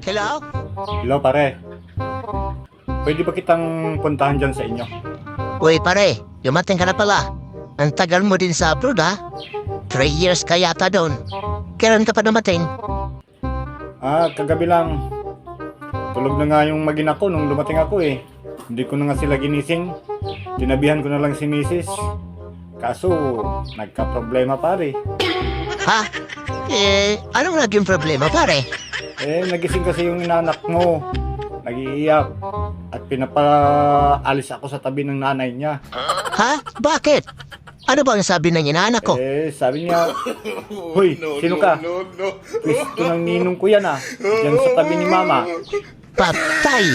Hello? Hello pare. Pwede ba kitang puntahan dyan sa inyo? Uy pare, dumating ka na pala. Ang tagal mo din sa abroad ha? 3 years ka yata doon. Kailan ka pa dumating? Kagabi lang. Tulog na nga yung magina ko nung dumating ako eh. Hindi ko na nga sila ginising. Tinabihan ko na lang si misis. Kaso, nagka-problema pare. Ha? Anong naging problema pare? Nagising kasi yung inanak mo. Nag-iiyak. At pinapaalis ako sa tabi ng nanay niya. Ha? Bakit? Ano ba ang sabi ng inaanak ko? Sabi niya, "Hoy, sino ka? Pwesto ng ninong ko yan Diyan sa tabi ni mama." Patay!